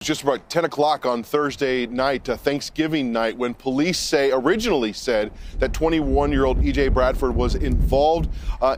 just about 10 o'clock on Thursday night, Thanksgiving night, when police originally said that 21-year-old EJ Bradford was involved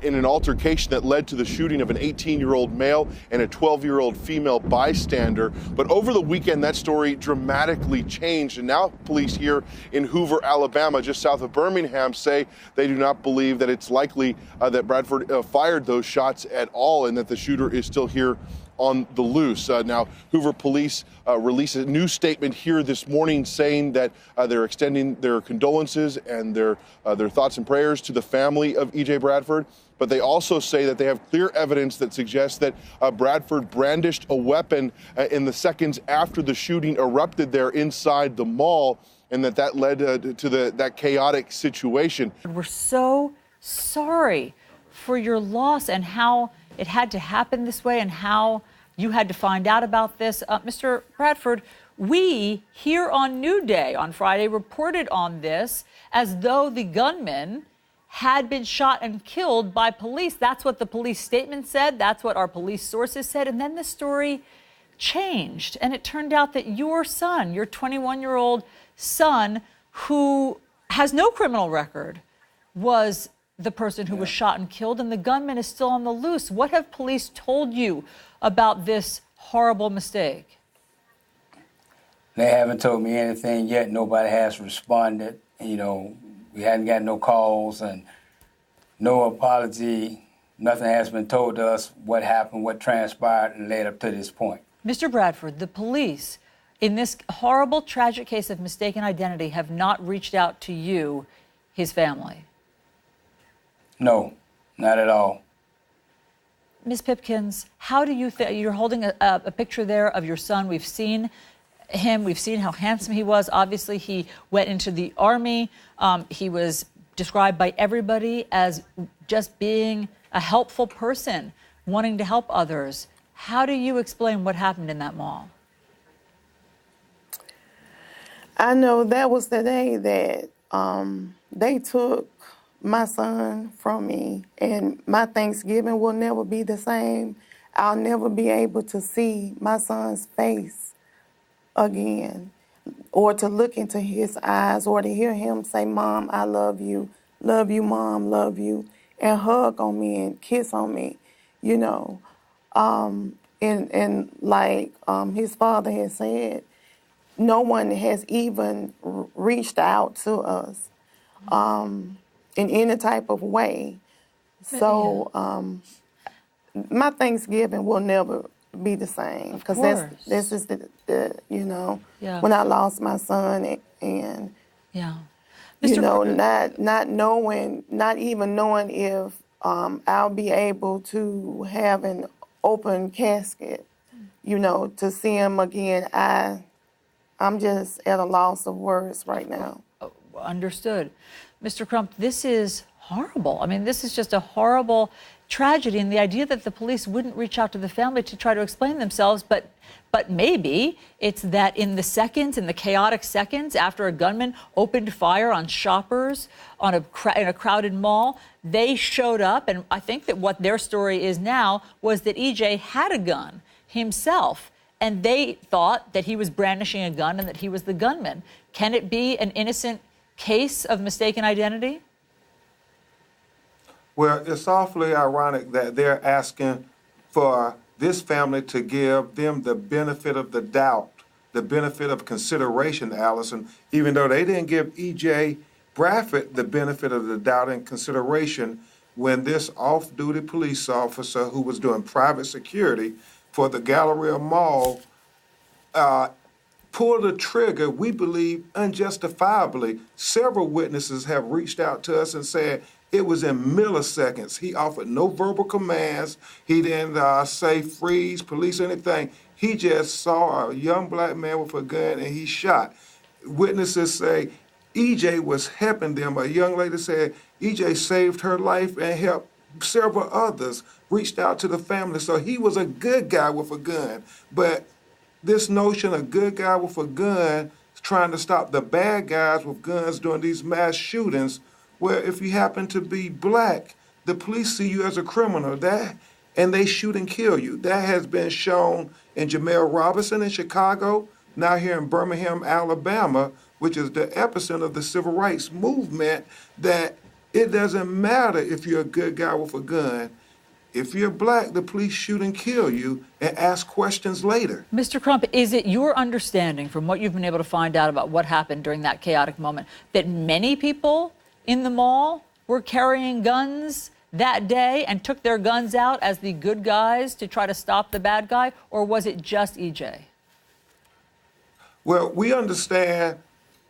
in an altercation that led to the shooting of an 18-year-old male and a 12-year-old female bystander. But over the weekend, that story dramatically changed. And now police here in Hoover, Alabama, just south of Birmingham, say they do not believe that it's likely that Bradford fired those shots at all and that the shooter is still here on the loose. Now, Hoover police released a new statement here this morning saying that they're extending their condolences and their thoughts and prayers to the family of EJ Bradford. But they also say that they have clear evidence that suggests that Bradford brandished a weapon in the seconds after the shooting erupted there inside the mall, and that led to that chaotic situation. We're so sorry for your loss and how it had to happen this way and how you had to find out about this. Mr. Bradford, we here on New Day on Friday reported on this as though the gunman had been shot and killed by police. That's what the police statement said. That's what our police sources said. And then the story changed. And it turned out that your son, your 21-year-old son, who has no criminal record, was the person who was shot and killed, and the gunman is still on the loose. What have police told you about this horrible mistake? They haven't told me anything yet. Nobody has responded. You know, we hadn't got no calls and no apology. Nothing has been told to us what happened, what transpired, and led up to this point. Mr. Bradford, the police, in this horrible, tragic case of mistaken identity, have not reached out to you, his family. No, not at all. Ms. Pipkins, how do you think, you're holding a picture there of your son. We've seen him. We've seen how handsome he was. Obviously, he went into the Army. He was described by everybody as just being a helpful person, wanting to help others. How do you explain what happened in that mall? I know that was the day that they took my son from me, and my Thanksgiving will never be the same. I'll never be able to see my son's face again, or to look into his eyes, or to hear him say, "Mom, I love you, Mom, love you," and hug on me and kiss on me, you know. And like his father has said, no one has even reached out to us in any type of way. So my Thanksgiving will never be the same, because this is the you know, when I lost my son, and you know, not knowing, not even knowing if I'll be able to have an open casket, you know, to see him again. I'm just at a loss of words right now. Understood. Mr. Crump, this is horrible. I mean, this is just a horrible tragedy, and the idea that the police wouldn't reach out to the family to try to explain themselves, but maybe it's that in the chaotic seconds after a gunman opened fire on shoppers in a crowded mall, they showed up, and I think that what their story is now was that EJ had a gun himself, and they thought that he was brandishing a gun and that he was the gunman. Can it be an innocent case of mistaken identity? Well, it's awfully ironic that they're asking for this family to give them the benefit of the doubt, the benefit of consideration, Allison, even though they didn't give EJ Bradford the benefit of the doubt and consideration when this off-duty police officer who was doing private security for the Galleria Mall pulled the trigger, we believe, unjustifiably. Several witnesses have reached out to us and said it was in milliseconds. He offered no verbal commands. He didn't say freeze, police, anything. He just saw a young black man with a gun and he shot. Witnesses say EJ was helping them. A young lady said EJ saved her life and helped several others, reached out to the family. So he was a good guy with a gun. But this notion of good guy with a gun trying to stop the bad guys with guns doing these mass shootings, where if you happen to be black, the police see you as a criminal. That and they shoot and kill you. That has been shown in Jamel Robinson in Chicago, now here in Birmingham, Alabama, which is the epicenter of the civil rights movement, that it doesn't matter if you're a good guy with a gun. If you're black, the police shoot and kill you and ask questions later. Mr. Crump, is it your understanding from what you've been able to find out about what happened during that chaotic moment that many people in the mall were carrying guns that day and took their guns out as the good guys to try to stop the bad guy, or was it just EJ? Well, we understand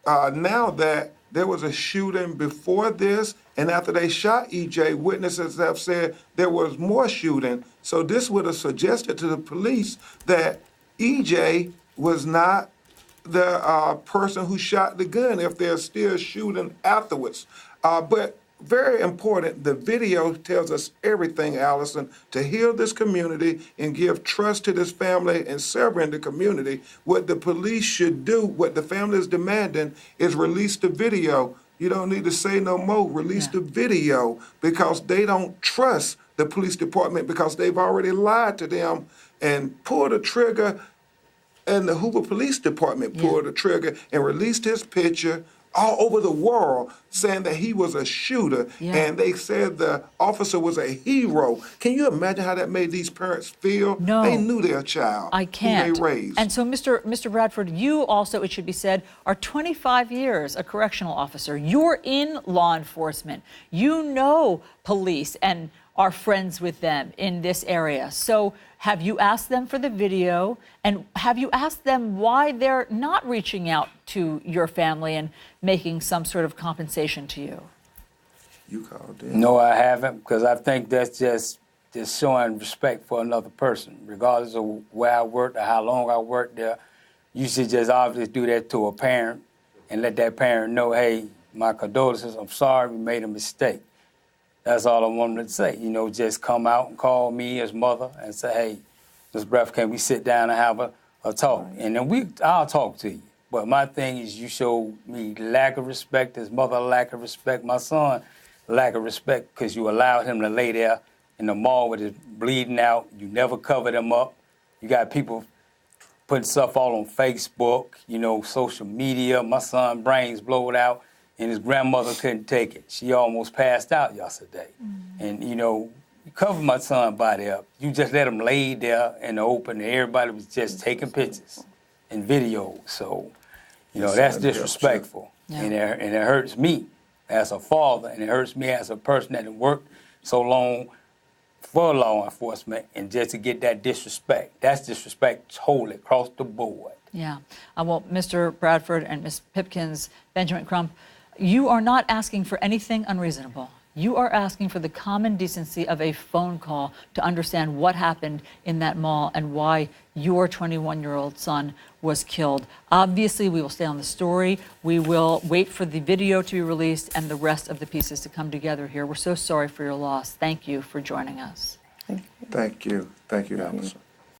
now that there was a shooting before this, and after they shot EJ, witnesses have said there was more shooting. So this would have suggested to the police that EJ was not the person who shot the gun if they're still shooting afterwards. But very important, the video tells us everything, Allison, to heal this community and give trust to this family and sever in the community. What the police should do, what the family is demanding, is release the video. You don't need to say no more. Release the video, because they don't trust the police department, because they've already lied to them and pulled the trigger, and the Hoover Police Department pulled the trigger and released his picture all over the world, saying that he was a shooter, and they said the officer was a hero. Can you imagine how that made these parents feel? No. They knew their child. I can't. Who they raised. And so, Mr. Bradford, you also, it should be said, are 25 years a correctional officer. You're in law enforcement. You know police and are friends with them in this area. So have you asked them for the video, and have you asked them why they're not reaching out to your family and making some sort of compensation to you? You called in. No, I haven't, because I think that's just showing respect for another person, regardless of where I worked or how long I worked there. You should just obviously do that to a parent and let that parent know, hey, my condolences, I'm sorry, we made a mistake. That's all I wanted to say. You know, just come out and call me as mother and say, hey, Ms. Bradford, can we sit down and have a talk? And then I'll talk to you. But my thing is, you show me lack of respect, his mother lack of respect, my son lack of respect, because you allowed him to lay there in the mall with his bleeding out. You never covered him up. You got people putting stuff all on Facebook, you know, social media. My son's brains blowed out, and his grandmother couldn't take it. She almost passed out yesterday. And, you know, you covered my son's body up. You just let him lay there in the open, and everybody was just taking pictures and videos. So, you know, that's disrespectful. Yeah. And it hurts me as a father, and it hurts me as a person that worked so long for law enforcement, and just to get that disrespect. That's disrespect totally across the board. Yeah. Well, Mr. Bradford and Ms. Pipkins, Benjamin Crump, you are not asking for anything unreasonable. You are asking for the common decency of a phone call to understand what happened in that mall and why your 21-year-old son was killed. Obviously, we will stay on the story. We will wait for the video to be released and the rest of the pieces to come together here. We're so sorry for your loss. Thank you for joining us. Thank you. Thank you, Allison.